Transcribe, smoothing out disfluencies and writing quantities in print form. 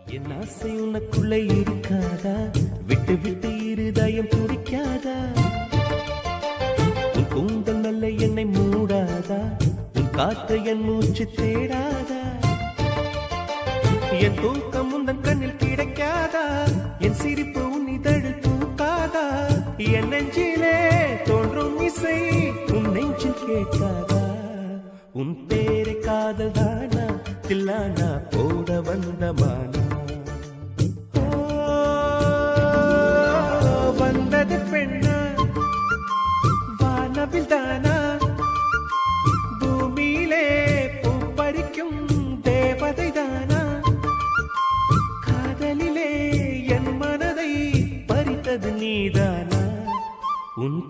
என் ஆசை உனக்குள்ளே இருக்காதா? விட்டு விட்டு இருதயம் துடிக்காதா? உன் கூந்தல் நல்ல என்னை மூடாதா? உன் காற்று என் மூச்சு தேடாதா? என் தூக்கம் உந்தன் கண்ணில் கிடைக்காதா? என் சிரிப்பு உன் இதழ் தூக்காதா? என் நெஞ்சிலே தோன்றும் இசை உன் நெஞ்சில் கேட்காதா? உன் பேரை காதல் தானா தில்லானா போட வந்த மானா? வந்தது பெண்ணா வானவில் தானா? பூமியிலே பூப்பறிக்கும் தேவதை தானா? காதலிலே என் மனதை பறித்தது நீதானா? உன்